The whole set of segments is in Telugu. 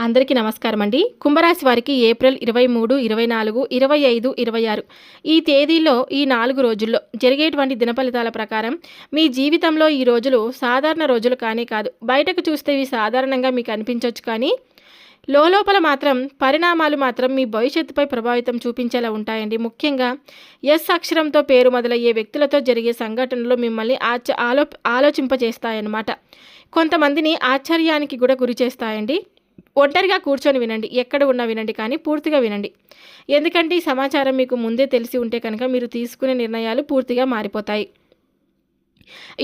అందరికీ నమస్కారం అండి. కుంభరాశి వారికి ఏప్రిల్ 23, 24, 25, 26 ఈ తేదీల్లో ఈ 4 రోజుల్లో జరిగేటువంటి దినఫలితాల ప్రకారం మీ జీవితంలో ఈ రోజులు సాధారణ రోజులు కానే కాదు. బయటకు చూస్తే ఇవి సాధారణంగా మీకు అనిపించవచ్చు, కానీ లోపల మాత్రం పరిణామాలు మాత్రం మీ భవిష్యత్తుపై ప్రభావితం చూపించేలా ఉంటాయండి. ముఖ్యంగా ఎస్ అక్షరంతో పేరు మొదలయ్యే వ్యక్తులతో జరిగే సంఘటనలు మిమ్మల్ని ఆలోచింపజేస్తాయన్నమాట. కొంతమందిని ఆశ్చర్యానికి కూడా గురి చేస్తాయండి. ఒంటరిగా కూర్చొని వినండి, ఎక్కడ ఉన్నా వినండి, కానీ పూర్తిగా వినండి. ఎందుకంటే ఈ సమాచారం మీకు ముందే తెలిసి ఉంటే కనుక మీరు తీసుకునే నిర్ణయాలు పూర్తిగా మారిపోతాయి.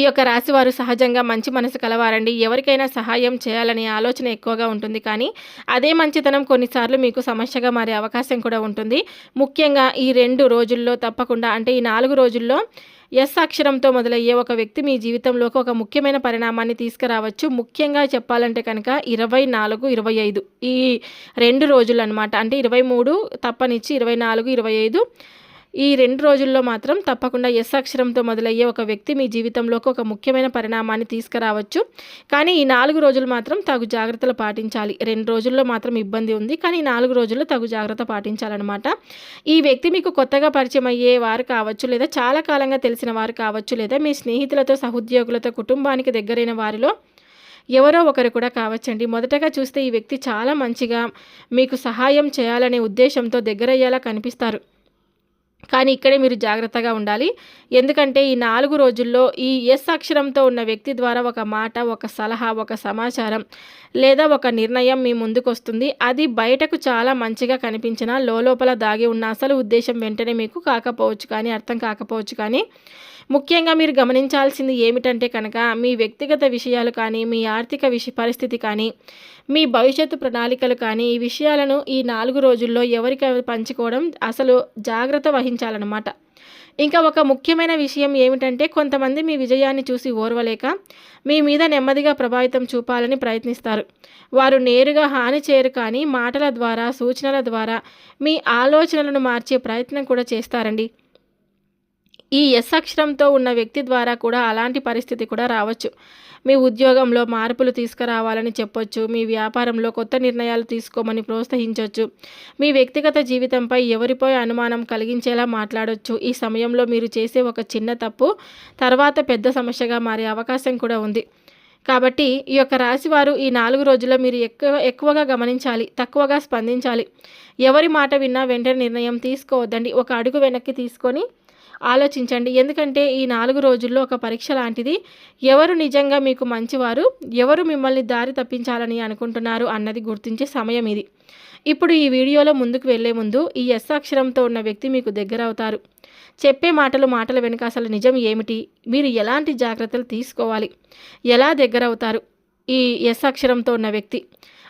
ఈ యొక్క రాశివారు సహజంగా మంచి మనసు కలవారండి. ఎవరికైనా సహాయం చేయాలనే ఆలోచన ఎక్కువగా ఉంటుంది, కానీ అదే మంచితనం కొన్నిసార్లు మీకు సమస్యగా మారే అవకాశం కూడా ఉంటుంది. ముఖ్యంగా ఈ 2 రోజుల్లో తప్పకుండా, అంటే ఈ 4 రోజుల్లో ఎస్ అక్షరంతో మొదలయ్యే ఒక వ్యక్తి మీ జీవితంలోకి ఒక ముఖ్యమైన పరిణామాన్ని తీసుకురావచ్చు. ముఖ్యంగా చెప్పాలంటే కనుక 24, 25 ఈ 2 రోజులు అనమాట. అంటే 23 తప్పనిచ్చి 24, 25 ఈ 2 రోజుల్లో మాత్రం తప్పకుండా ఎస్ అక్షరంతో మొదలయ్యే ఒక వ్యక్తి మీ జీవితంలోకి ఒక ముఖ్యమైన పరిణామాన్ని తీసుకురావచ్చు. కానీ ఈ 4 రోజులు మాత్రం తగు జాగ్రత్తలు పాటించాలి. 2 రోజుల్లో మాత్రం ఇబ్బంది ఉంది, కానీ 4 రోజుల్లో తగు జాగ్రత్త పాటించాలన్నమాట. ఈ వ్యక్తి మీకు కొత్తగా పరిచయం అయ్యే వారు కావచ్చు, లేదా చాలా కాలంగా తెలిసిన వారు కావచ్చు, లేదా మీ స్నేహితులతో, సహోద్యోగులతో, కుటుంబానికి దగ్గరైన వారిలో ఎవరో ఒకరు కూడా కావచ్చండి. మొదటగా చూస్తే ఈ వ్యక్తి చాలా మంచిగా మీకు సహాయం చేయాలనే ఉద్దేశంతో దగ్గరయ్యేలా కనిపిస్తారు, కానీ ఇక్కడే మీరు జాగ్రత్తగా ఉండాలి. ఎందుకంటే ఈ 4 రోజుల్లో ఈ ఎస్ అక్షరంతో ఉన్న వ్యక్తి ద్వారా ఒక మాట, ఒక సలహా, ఒక సమాచారం లేదా ఒక నిర్ణయం మీ ముందుకు వస్తుంది. అది బయటకు చాలా మంచిగా కనిపించినా లోపల దాగి ఉన్న అసలు ఉద్దేశం వెంటనే మీకు కాకపోవచ్చు, కానీ అర్థం కాకపోవచ్చు. కానీ ముఖ్యంగా మీరు గమనించాల్సింది ఏమిటంటే కనుక మీ వ్యక్తిగత విషయాలు కానీ, మీ ఆర్థిక పరిస్థితి కానీ, మీ భవిష్యత్తు ప్రణాళికలు కానీ, ఈ విషయాలను ఈ 4 రోజుల్లో ఎవరికి పంచుకోవడం అసలు జాగ్రత్త వహించాలన్నమాట. ఇంకా ఒక ముఖ్యమైన విషయం ఏమిటంటే, కొంతమంది మీ విజయాన్ని చూసి ఓర్వలేక మీ మీద నెమ్మదిగా ప్రభావితం చూపాలని ప్రయత్నిస్తారు. వారు నేరుగా హాని చేయరు, కానీ మాటల ద్వారా, సూచనల ద్వారా మీ ఆలోచనలను మార్చే ప్రయత్నం కూడా చేస్తారండి. ఈ ఎస్ అక్షరంతో ఉన్న వ్యక్తి ద్వారా కూడా అలాంటి పరిస్థితి కూడా రావచ్చు. మీ ఉద్యోగంలో మార్పులు తీసుకురావాలని చెప్పొచ్చు, మీ వ్యాపారంలో కొత్త నిర్ణయాలు తీసుకోమని ప్రోత్సహించవచ్చు, మీ వ్యక్తిగత జీవితంపై ఎవరిపై అనుమానం కలిగించేలా మాట్లాడవచ్చు. ఈ సమయంలో మీరు చేసే ఒక చిన్న తప్పు తర్వాత పెద్ద సమస్యగా మారే అవకాశం కూడా ఉంది. కాబట్టి ఈ యొక్క రాశివారు ఈ 4 రోజుల్లో మీరు ఎక్కువగా గమనించాలి, తక్కువగా స్పందించాలి. ఎవరి మాట విన్నా వెంటనే నిర్ణయం తీసుకోవద్దండి. ఒక అడుగు వెనక్కి తీసుకొని ఆలోచించండి. ఎందుకంటే ఈ 4 రోజుల్లో ఒక పరీక్ష లాంటిది. ఎవరు నిజంగా మీకు మంచివారు, ఎవరు మిమ్మల్ని దారి తప్పించాలని అనుకుంటున్నారు అన్నది గుర్తించే సమయం ఇది. ఇప్పుడు ఈ వీడియోలో ముందుకు వెళ్లే ముందు ఈ ఎస్ అక్షరంతో ఉన్న వ్యక్తి మీకు దగ్గర అవుతారు. చెప్పే మాటల వెనుక అసలు నిజం ఏమిటి, మీరు ఎలాంటి జాగ్రత్తలు తీసుకోవాలి, ఎలా దగ్గర అవుతారు ఈ ఎస్ అక్షరంతో ఉన్న వ్యక్తి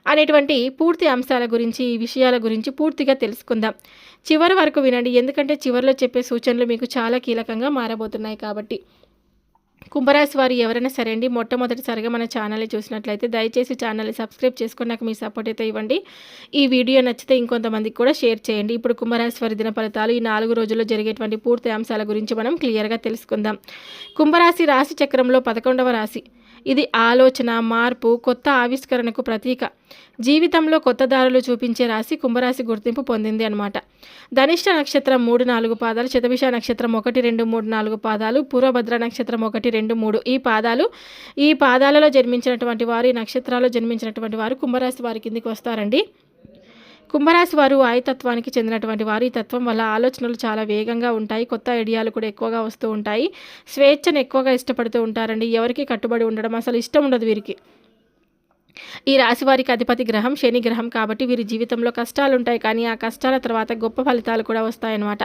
అనేటువంటి పూర్తి అంశాల గురించి, ఈ విషయాల గురించి పూర్తిగా తెలుసుకుందాం. చివరి వరకు వినండి, ఎందుకంటే చివరిలో చెప్పే సూచనలు మీకు చాలా కీలకంగా మారబోతున్నాయి. కాబట్టి కుంభరాశి వారు ఎవరైనా సరే అండి, మొట్టమొదటిసారిగా మన ఛానల్ని చూసినట్లయితే దయచేసి ఛానల్ని సబ్స్క్రైబ్ చేసుకొని నాకు మీ సపోర్ట్ అయితే ఇవ్వండి. ఈ వీడియో నచ్చితే ఇంకొంతమందికి కూడా షేర్ చేయండి. ఇప్పుడు కుంభరాశి వారి దిన ఫలితాలు ఈ 4 రోజుల్లో జరిగేటువంటి పూర్తి అంశాల గురించి మనం క్లియర్గా తెలుసుకుందాం. కుంభరాశి రాశి చక్రంలో 11వ రాశి. ఇది ఆలోచన, మార్పు, కొత్త ఆవిష్కరణకు ప్రతీక. జీవితంలో కొత్త దారులు చూపించే రాశి కుంభరాశి గుర్తింపు పొందింది అనమాట. ధనిష్ట నక్షత్రం 3, 4 పాదాలు, శతభిష నక్షత్రం 1, 2, 3, 4 పాదాలు, పూర్వభద్ర నక్షత్రం 1, 2, 3 ఈ పాదాలలో జన్మించినటువంటి వారు, ఈ నక్షత్రాల్లో జన్మించినటువంటి వారు కుంభరాశి వారి కిందికి వస్తారండి. కుంభరాశి వారు వాయుతత్వానికి చెందినటువంటి వారు. ఈ తత్వం వల్ల ఆలోచనలు చాలా వేగంగా ఉంటాయి, కొత్త ఐడియాలు కూడా ఎక్కువగా వస్తూ ఉంటాయి. స్వేచ్ఛను ఎక్కువగా ఇష్టపడుతూ ఉంటారండి. ఎవరికి కట్టుబడి ఉండడం అసలు ఇష్టం ఉండదు వీరికి. ఈ రాశి వారికి అధిపతి గ్రహం శని గ్రహం. కాబట్టి వీరి జీవితంలో కష్టాలు ఉంటాయి, కానీ ఆ కష్టాల తర్వాత గొప్ప ఫలితాలు కూడా వస్తాయన్నమాట.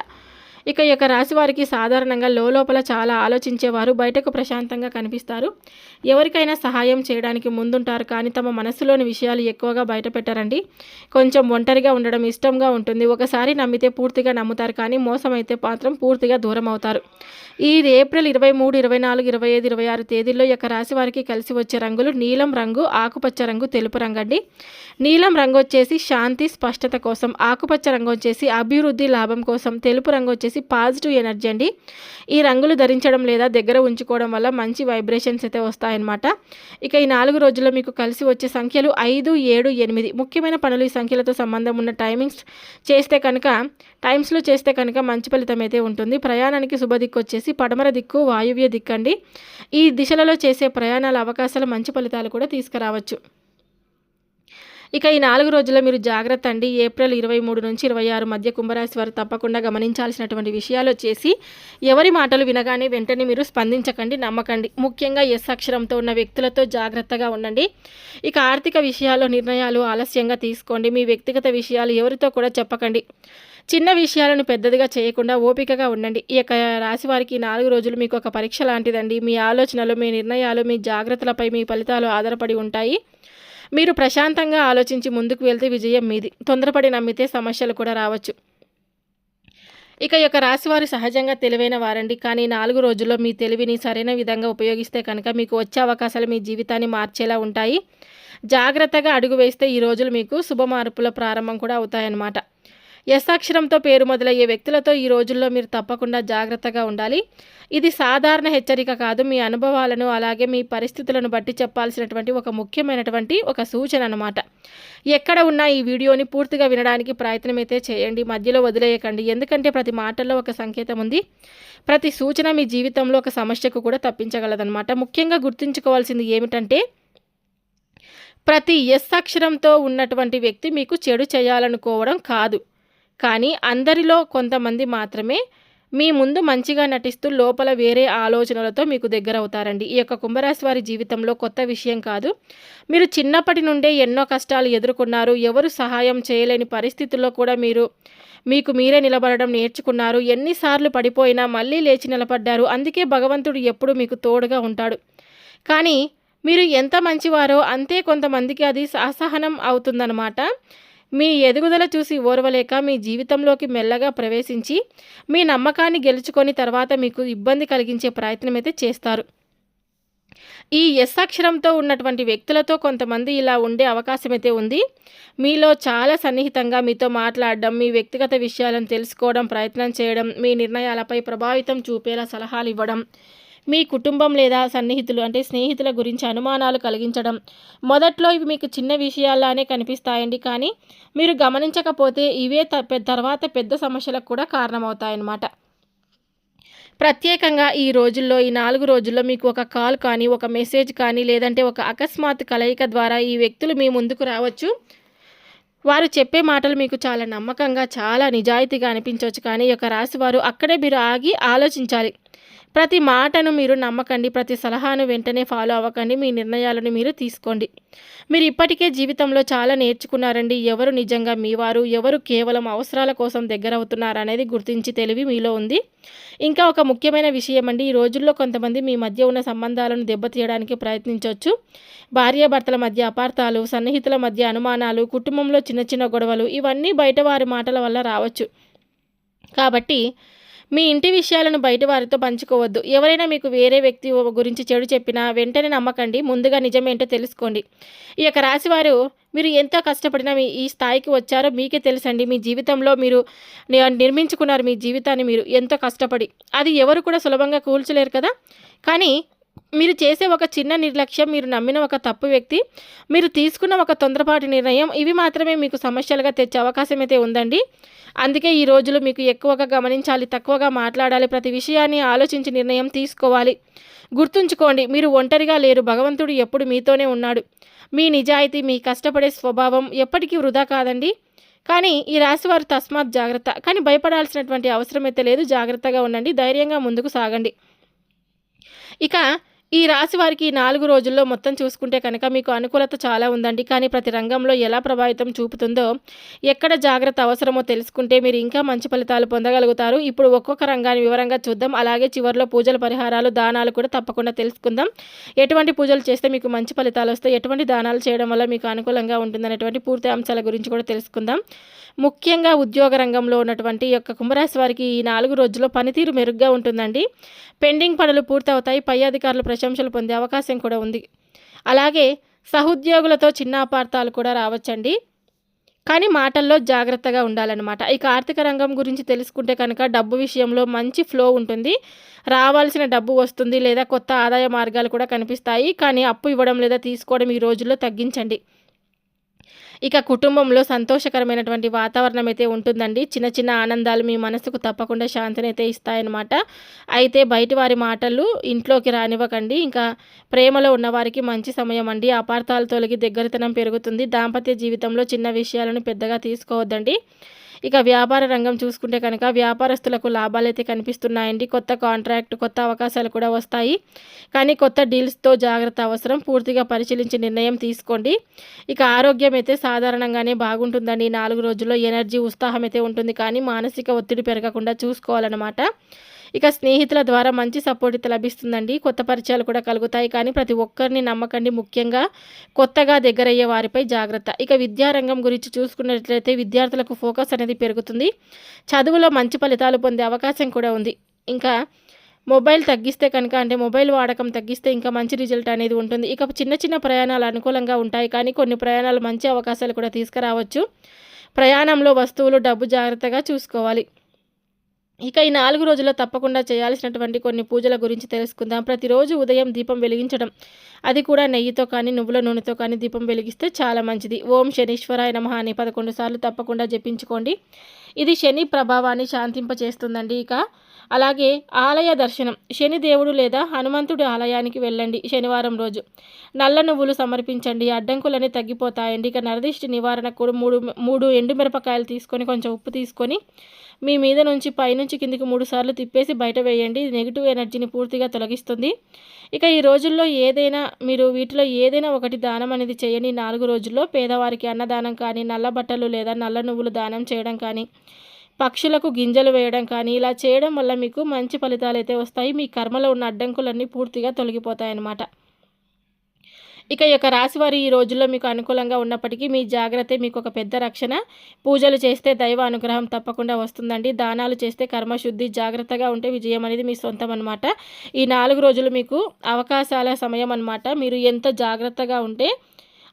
ఇక ఈ యొక్క రాశి వారికి సాధారణంగా లోపల చాలా ఆలోచించేవారు, బయటకు ప్రశాంతంగా కనిపిస్తారు. ఎవరికైనా సహాయం చేయడానికి ముందుంటారు, కానీ తమ మనసులోని విషయాలు ఎక్కువగా బయట పెట్టరండి. కొంచెం ఒంటరిగా ఉండడం ఇష్టంగా ఉంటుంది. ఒకసారి నమ్మితే పూర్తిగా నమ్ముతారు, కానీ మోసం అయితే మాత్రం పూర్తిగా దూరం అవుతారు. ఈ ఏప్రిల్ 23, 24, 25, 26 తేదీల్లో ఈ యొక్క రాశి వారికి కలిసి వచ్చే రంగులు నీలం రంగు, ఆకుపచ్చ రంగు, తెలుపు రంగు అండి. నీలం రంగు వచ్చేసి శాంతి, స్పష్టత కోసం, ఆకుపచ్చ రంగు వచ్చేసి అభివృద్ధి, లాభం కోసం, తెలుపు రంగు వచ్చేసి వచ్చేసి పాజిటివ్ ఎనర్జీ అండి. ఈ రంగులు ధరించడం లేదా దగ్గర ఉంచుకోవడం వల్ల మంచి వైబ్రేషన్స్ అయితే వస్తాయన్నమాట. ఇక ఈ 4 రోజుల్లో మీకు కలిసి వచ్చే సంఖ్యలు 5, 7, 8. ముఖ్యమైన పనులు ఈ సంఖ్యలతో సంబంధం ఉన్న టైమ్స్లో చేస్తే కనుక మంచి ఫలితం అయితే ఉంటుంది. ప్రయాణానికి శుభ దిక్కు వచ్చేసి పడమర దిక్కు, వాయువ్య దిక్కు అండి. ఈ దిశలలో చేసే ప్రయాణాల అవకాశాలు మంచి ఫలితాలు కూడా తీసుకురావచ్చు. ఇక ఈ 4 రోజుల్లో మీరు జాగ్రత్త అండి. ఏప్రిల్ 23 నుంచి 26 మధ్య కుంభరాశి వారు తప్పకుండా గమనించాల్సినటువంటి విషయాలు వచ్చేసి, ఎవరి మాటలు వినగానే వెంటనే మీరు స్పందించకండి, నమ్మకండి. ముఖ్యంగా ఎస్ అక్షరంతో ఉన్న వ్యక్తులతో జాగ్రత్తగా ఉండండి. ఇక ఆర్థిక విషయాల్లో నిర్ణయాలు ఆలస్యంగా తీసుకోండి. మీ వ్యక్తిగత విషయాలు ఎవరితో కూడా చెప్పకండి. చిన్న విషయాలను పెద్దదిగా చేయకుండా ఓపికగా ఉండండి. ఈ యొక్క రాశి వారికి 4 రోజులు మీకు ఒక పరీక్ష లాంటిదండి. మీ ఆలోచనలు, మీ నిర్ణయాలు, మీ జాగ్రత్తలపై మీ ఫలితాలు ఆధారపడి ఉంటాయి. మీరు ప్రశాంతంగా ఆలోచించి ముందుకు వెళ్తే విజయం మీది. తొందరపడి నమ్మితే సమస్యలు కూడా రావచ్చు. ఇక ఈ యొక్క రాశివారు సహజంగా తెలివైన వారండి. కానీ 4 రోజుల్లో మీ తెలివిని సరైన విధంగా ఉపయోగిస్తే కనుక మీకు వచ్చే అవకాశాలు మీ జీవితాన్ని మార్చేలా ఉంటాయి. జాగ్రత్తగా అడుగు వేస్తే ఈ రోజులు మీకు శుభ మార్పుల ప్రారంభం కూడా అవుతాయన్నమాట. ఎస్ అక్షరంతో పేరు మొదలయ్యే వ్యక్తులతో ఈ రోజుల్లో మీరు తప్పకుండా జాగ్రత్తగా ఉండాలి. ఇది సాధారణ హెచ్చరిక కాదు. మీ అనుభవాలను అలాగే మీ పరిస్థితులను బట్టి చెప్పాల్సినటువంటి ఒక ముఖ్యమైనటువంటి ఒక సూచన అన్నమాట. ఎక్కడ ఉన్నా ఈ వీడియోని పూర్తిగా వినడానికి ప్రయత్నం అయితే చేయండి. మధ్యలో వదిలేయకండి. ఎందుకంటే ప్రతి మాటల్లో ఒక సంకేతం ఉంది. ప్రతి సూచన మీ జీవితంలో ఒక సమస్యకు కూడా తప్పించగలదన్నమాట. ముఖ్యంగా గుర్తుంచుకోవాల్సింది ఏమిటంటే, ప్రతి ఎస్ అక్షరంతో ఉన్నటువంటి వ్యక్తి మీకు చెడు చేయాలనుకోవడం కాదు. కానీ అందరిలో కొంతమంది మాత్రమే మీ ముందు మంచిగా నటిస్తూ లోపల వేరే ఆలోచనలతో మీకు దగ్గర అవుతారండి. ఈ యొక్క కుంభరాశి వారి జీవితంలో కొత్త విషయం కాదు. మీరు చిన్నప్పటి నుండే ఎన్నో కష్టాలు ఎదుర్కొన్నారు. ఎవరు సహాయం చేయలేని పరిస్థితుల్లో కూడా మీకు మీరే నిలబడడం నేర్చుకున్నారు. ఎన్నిసార్లు పడిపోయినా మళ్ళీ లేచి నిలబడ్డారు. అందుకే భగవంతుడు ఎప్పుడు మీకు తోడుగా ఉంటాడు. కానీ మీరు ఎంత మంచివారో అంతే కొంతమందికి అది అసహనం అవుతుందన్నమాట. మీ ఎదుగుదల చూసి ఓర్వలేక మీ జీవితంలోకి మెల్లగా ప్రవేశించి మీ నమ్మకాన్ని గెలుచుకొని తర్వాత మీకు ఇబ్బంది కలిగించే ప్రయత్నం అయితే చేస్తారు. ఈ ఎస్ అక్షరంతో ఉన్నటువంటి వ్యక్తులతో కొంతమంది ఇలా ఉండే అవకాశం అయితే ఉంది. మీలో చాలా సన్నిహితంగా మీతో మాట్లాడడం, మీ వ్యక్తిగత విషయాలను తెలుసుకోవడం ప్రయత్నం చేయడం, మీ నిర్ణయాలపై ప్రభావితం చూపేలా సలహాలు ఇవ్వడం, మీ కుటుంబం లేదా స్నేహితుల గురించి అనుమానాలు కలిగించడం. మొదట్లో ఇవి మీకు చిన్న విషయాల్లానే కనిపిస్తాయండి. కానీ మీరు గమనించకపోతే ఇవే తర్వాత పెద్ద సమస్యలకు కూడా కారణమవుతాయన్నమాట. ప్రత్యేకంగా ఈ 4 రోజుల్లో మీకు ఒక కాల్ కానీ, ఒక మెసేజ్ కానీ, లేదంటే ఒక అకస్మాత్ కలయిక ద్వారా ఈ వ్యక్తులు మీ ముందుకు రావచ్చు. వారు చెప్పే మాటలు మీకు చాలా నమ్మకంగా, చాలా నిజాయితీగా అనిపించవచ్చు. కానీ ఈ యొక్క రాశి వారు అక్కడే మీరు ఆగి ఆలోచించాలి. ప్రతి మాటను మీరు నమ్మకండి. ప్రతి సలహాను వెంటనే ఫాలో అవ్వకండి. మీ నిర్ణయాలను మీరు తీసుకోండి. మీరు ఇప్పటికే జీవితంలో చాలా నేర్చుకున్నారండి. ఎవరు నిజంగా మీవారు, ఎవరు కేవలం అవసరాల కోసం దగ్గర అవుతున్నారు అనేది గుర్తించి తెలివి మీలో ఉంది. ఇంకా ఒక ముఖ్యమైన విషయం అండి, ఈ రోజుల్లో కొంతమంది మీ మధ్య ఉన్న సంబంధాలను దెబ్బతీయడానికి ప్రయత్నించవచ్చు. భార్యాభర్తల మధ్య అపార్థాలు, సన్నిహితుల మధ్య అనుమానాలు, కుటుంబంలో చిన్న చిన్న గొడవలు, ఇవన్నీ బయట వారి మాటల వల్ల రావచ్చు. కాబట్టి మీ ఇంటి విషయాలను బయట వారితో పంచుకోవద్దు. ఎవరైనా మీకు వేరే వ్యక్తి గురించి చెడు చెప్పినా వెంటనే నమ్మకండి. ముందుగా నిజమేంటో తెలుసుకోండి. ఈ యొక్క రాశివారు మీరు ఎంతో కష్టపడినా ఈ స్థాయికి వచ్చారో మీకే తెలుసండి. మీ జీవితంలో మీరు నిర్మించుకున్నారు మీ జీవితాన్ని మీరు ఎంతో కష్టపడి. అది ఎవరు కూడా సులభంగా కూల్చలేరు కదా. కానీ మీరు చేసే ఒక చిన్న నిర్లక్ష్యం, మీరు నమ్మిన ఒక తప్పు వ్యక్తి, మీరు తీసుకున్న ఒక తొందరపాటు నిర్ణయం, ఇవి మాత్రమే మీకు సమస్యలుగా తెచ్చే అవకాశం అయితే ఉందండి. అందుకే ఈ రోజులు మీకు ఎక్కువగా గమనించాలి, తక్కువగా మాట్లాడాలి, ప్రతి విషయాన్ని ఆలోచించి నిర్ణయం తీసుకోవాలి. గుర్తుంచుకోండి, మీరు ఒంటరిగా లేరు. భగవంతుడు ఎప్పుడు మీతోనే ఉన్నాడు. మీ నిజాయితీ, మీ కష్టపడే స్వభావం ఎప్పటికీ వృధా కాదండి. కానీ ఈ రాశివారు తస్మాత్ జాగ్రత్త. కానీ భయపడాల్సినటువంటి అవసరం అయితే లేదు. జాగ్రత్తగా ఉండండి, ధైర్యంగా ముందుకు సాగండి. ఇక ఈ రాశి వారికి 4 రోజుల్లో మొత్తం చూసుకుంటే కనుక మీకు అనుకూలత చాలా ఉందండి. కానీ ప్రతి రంగంలో ఎలా ప్రభావితం చూపుతుందో, ఎక్కడ జాగ్రత్త అవసరమో తెలుసుకుంటే మీరు ఇంకా మంచి ఫలితాలు పొందగలుగుతారు. ఇప్పుడు ఒక్కొక్క రంగాన్ని వివరంగా చూద్దాం. అలాగే చివరిలో పూజల పరిహారాలు, దానాలు కూడా తప్పకుండా తెలుసుకుందాం. ఎటువంటి పూజలు చేస్తే మీకు మంచి ఫలితాలు వస్తాయి, ఎటువంటి దానాలు చేయడం వల్ల మీకు అనుకూలంగా ఉంటుందనేటువంటి పూర్తి అంశాల గురించి కూడా తెలుసుకుందాం. ముఖ్యంగా ఉద్యోగ రంగంలో ఉన్నటువంటి యొక్క కుంభరాశి వారికి ఈ 4 రోజుల్లో పనితీరు మెరుగ్గా ఉంటుందండి. పెండింగ్ పనులు పూర్తవుతాయి. పై అధికారులు ప్రశంసలు పొందే అవకాశం కూడా ఉంది. అలాగే సహోద్యోగులతో చిన్న అపార్థాలు కూడా రావచ్చండి. కానీ మాటల్లో జాగ్రత్తగా ఉండాలన్నమాట. ఇక ఆర్థిక రంగం గురించి తెలుసుకుంటే కనుక డబ్బు విషయంలో మంచి ఫ్లో ఉంటుంది. రావాల్సిన డబ్బు వస్తుంది లేదా కొత్త ఆదాయ మార్గాలు కూడా కనిపిస్తాయి. కానీ అప్పు ఇవ్వడం లేదా తీసుకోవడం ఈ రోజుల్లో తగ్గించండి. ఇక కుటుంబంలో సంతోషకరమైనటువంటి వాతావరణం అయితే ఉంటుందండి. చిన్న చిన్న ఆనందాలు మీ మనసుకు తప్పకుండా శాంతినైతే ఇస్తాయన్నమాట. అయితే బయటి వారి మాటలు ఇంట్లోకి రానివ్వకండి. ఇంకా ప్రేమలో ఉన్నవారికి మంచి సమయం అండి. అపార్థాలు తొలగి దగ్గరితనం పెరుగుతుంది. దాంపత్య జీవితంలో చిన్న విషయాలను పెద్దగా తీసుకోవద్దండి. ఇక వ్యాపార రంగం చూసుకుంటే కనుక వ్యాపారస్తులకు లాభాలైతే కనిపిస్తున్నాయండి. కొత్త కాంట్రాక్ట్, కొత్త అవకాశాలు కూడా వస్తాయి. కానీ కొత్త డీల్స్తో జాగ్రత్త అవసరం. పూర్తిగా పరిశీలించి నిర్ణయం తీసుకోండి. ఇక ఆరోగ్యం అయితే సాధారణంగానే బాగుంటుందండి. ఈ 4 రోజుల్లో ఎనర్జీ, ఉత్సాహం అయితే ఉంటుంది. కానీ మానసిక ఒత్తిడి పెరగకుండా చూసుకోవాలన్నమాట. ఇక స్నేహితుల ద్వారా మంచి సపోర్ట్ అయితే లభిస్తుందండి. కొత్త పరిచయాలు కూడా కలుగుతాయి. కానీ ప్రతి ఒక్కరిని నమ్మకండి. ముఖ్యంగా కొత్తగా దగ్గరయ్యే వారిపై జాగ్రత్త. ఇక విద్యారంగం గురించి చూసుకున్నట్లయితే విద్యార్థులకు ఫోకస్ అనేది పెరుగుతుంది. చదువులో మంచి ఫలితాలు పొందే అవకాశం కూడా ఉంది. ఇంకా మొబైల్ తగ్గిస్తే కనుక అంటే మొబైల్ వాడకం తగ్గిస్తే ఇంకా మంచి రిజల్ట్ అనేది ఉంటుంది. ఇక చిన్న చిన్న ప్రయాణాలు అనుకూలంగా ఉంటాయి. కానీ కొన్ని ప్రయాణాలు మంచి అవకాశాలు కూడా తీసుకురావచ్చు. ప్రయాణంలో వస్తువులు, డబ్బు జాగ్రత్తగా చూసుకోవాలి. ఇక ఈ 4 రోజుల్లో తప్పకుండా చేయాల్సినటువంటి కొన్ని పూజల గురించి తెలుసుకుందాం. ప్రతిరోజు ఉదయం దీపం వెలిగించడం, అది కూడా నెయ్యితో కానీ నువ్వుల నూనెతో కానీ దీపం వెలిగిస్తే చాలా మంచిది. ఓం శనీశ్వరాయ నమః అని 11 సార్లు తప్పకుండా జపించుకోండి. ఇది శని ప్రభావాన్ని శాంతింపచేస్తుందండి. ఇక అలాగే ఆలయ దర్శనం, శని దేవుడు లేదా హనుమంతుడి ఆలయానికి వెళ్ళండి. శనివారం రోజు నల్ల నువ్వులు సమర్పించండి. అడ్డంకులన్నీ తగ్గిపోతాయండి. ఇక నరదిష్టి నివారణకు కూడా మూడు ఎండుమిరపకాయలు తీసుకొని కొంచెం ఉప్పు తీసుకొని మీ మీద నుంచి పైనుంచి కిందికి 3 సార్లు తిప్పేసి బయట వేయండి. ఇది నెగిటివ్ ఎనర్జీని పూర్తిగా తొలగిస్తుంది. ఇక ఈ రోజుల్లో వీటిలో ఏదైనా ఒకటి దానం అనేది చేయండి. 4 రోజుల్లో పేదవారికి అన్నదానం కానీ, నల్ల బట్టలు లేదా నల్ల నువ్వులు దానం చేయడం కానీ, పక్షులకు గింజలు వేయడం కానీ ఇలా చేయడం వల్ల మీకు మంచి ఫలితాలు అయితే వస్తాయి. మీ కర్మలో ఉన్న అడ్డంకులన్నీ పూర్తిగా తొలగిపోతాయన్నమాట. ఇక ఈ యొక్క రాశివారి ఈ రోజుల్లో మీకు అనుకూలంగా ఉన్నప్పటికీ మీ జాగ్రత్త మీకు ఒక పెద్ద రక్షణ. పూజలు చేస్తే దైవ అనుగ్రహం తప్పకుండా వస్తుందండి. దానాలు చేస్తే కర్మశుద్ధి. జాగ్రత్తగా ఉంటే విజయం అనేది మీ సొంతం అనమాట. ఈ 4 రోజులు మీకు అవకాశాల సమయం అనమాట. మీరు ఎంత జాగ్రత్తగా ఉంటే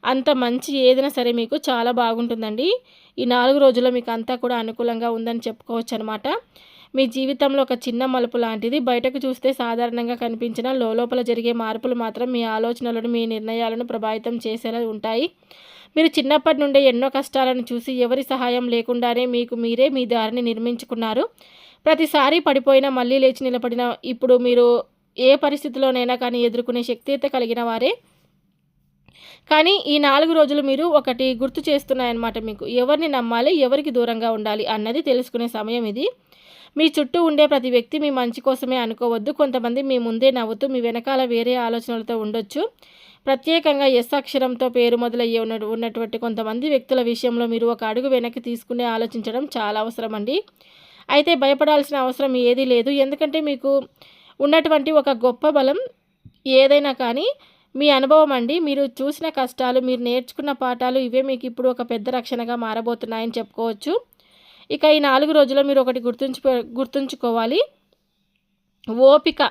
అంత మంచి ఏదైనా సరే మీకు చాలా బాగుంటుందండి. ఈ 4 రోజుల్లో మీకు అంతా కూడా అనుకూలంగా ఉందని చెప్పుకోవచ్చు అనమాట. మీ జీవితంలో ఒక చిన్న మలుపు లాంటిది. బయటకు చూస్తే సాధారణంగా కనిపించిన లోపల జరిగే మార్పులు మాత్రం మీ ఆలోచనలను, మీ నిర్ణయాలను ప్రభావితం చేసేలా ఉంటాయి. మీరు చిన్నప్పటి నుండే ఎన్నో కష్టాలను చూసి ఎవరి సహాయం లేకుండానే మీకు మీరే మీ దారిని నిర్మించుకున్నారు. ప్రతిసారి పడిపోయినా మళ్ళీ లేచి నిలబడిన ఇప్పుడు మీరు ఏ పరిస్థితిలోనైనా కానీ ఎదుర్కొనే శక్తి అయితే కలిగిన వారే. కానీ ఈ 4 రోజులు మీరు ఒకటి గుర్తు చేస్తున్నాయన్నమాట మీకు. ఎవరిని నమ్మాలి, ఎవరికి దూరంగా ఉండాలి అన్నది తెలుసుకునే సమయం ఇది. మీ చుట్టూ ఉండే ప్రతి వ్యక్తి మీ మంచి కోసమే అనుకోవద్దు. కొంతమంది మీ ముందే నవ్వుతూ మీ వెనకాల వేరే ఆలోచనలతో ఉండొచ్చు. ప్రత్యేకంగా ఎస్ అక్షరంతో పేరు మొదలయ్యే ఉన్నటువంటి కొంతమంది వ్యక్తుల విషయంలో మీరు ఒక అడుగు వెనక్కి తీసుకునే ఆలోచించడం చాలా అవసరం అండి. అయితే భయపడాల్సిన అవసరం ఏదీ లేదు. ఎందుకంటే మీకు ఉన్నటువంటి ఒక గొప్ప బలం ఏదైనా కానీ మీ అనుభవం అండి. మీరు చూసిన కష్టాలు, మీరు నేర్చుకున్న పాఠాలు ఇవే మీకు ఇప్పుడు ఒక పెద్ద రక్షణగా మారబోతున్నాయని చెప్పుకోవచ్చు. ఇక ఈ 4 రోజుల్లో మీరు ఒకటి గుర్తుంచుకోవాలి. ఓపిక.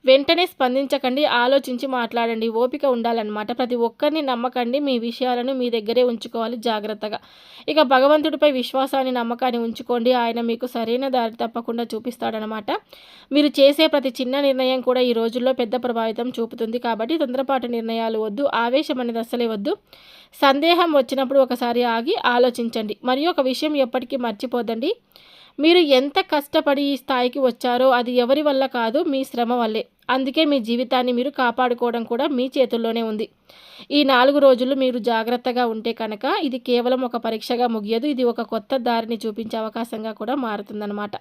వెంటనే స్పందించకండి, ఆలోచించి మాట్లాడండి. ఓపిక ఉండాలన్నమాట. ప్రతి ఒక్కరిని నమ్మకండి. మీ విషయాలను మీ దగ్గరే ఉంచుకోవాలి జాగ్రత్తగా. ఇక భగవంతుడిపై విశ్వాసాన్ని, నమ్మకాన్ని ఉంచుకోండి. ఆయన మీకు సరైన దారి తప్పకుండా చూపిస్తాడనమాట. మీరు చేసే ప్రతి చిన్న నిర్ణయం కూడా ఈ రోజుల్లో పెద్ద ప్రభావితం చూపుతుంది. కాబట్టి తొందరపాటు నిర్ణయాలు వద్దు. ఆవేశం అనేది అస్సలే వద్దు. సందేహం వచ్చినప్పుడు ఒకసారి ఆగి ఆలోచించండి. మరియు ఒక విషయం ఎప్పటికీ మర్చిపోదండి. మీరు ఎంత కష్టపడి ఈ స్థాయికి వచ్చారో అది ఎవరి వల్ల కాదు, మీ శ్రమ వల్లే. అందుకే మీ జీవితాన్ని మీరు కాపాడుకోవడం కూడా మీ చేతుల్లోనే ఉంది. ఈ 4 రోజులు మీరు జాగ్రత్తగా ఉంటే కనుక ఇది కేవలం ఒక పరీక్షగా ముగియదు. ఇది ఒక కొత్త దారిని చూపించే అవకాశంగా కూడా మారుతుందన్నమాట.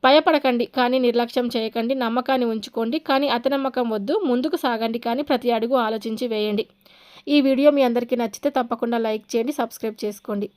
భయపడకండి, కానీ నిర్లక్ష్యం చేయకండి. నమ్మకాన్ని ఉంచుకోండి, కానీ అతినమ్మకం వద్దు. ముందుకు సాగండి, కానీ ప్రతి అడుగు ఆలోచించి వేయండి. ఈ వీడియో మీ అందరికీ నచ్చితే తప్పకుండా లైక్ చేయండి, సబ్స్క్రైబ్ చేసుకోండి.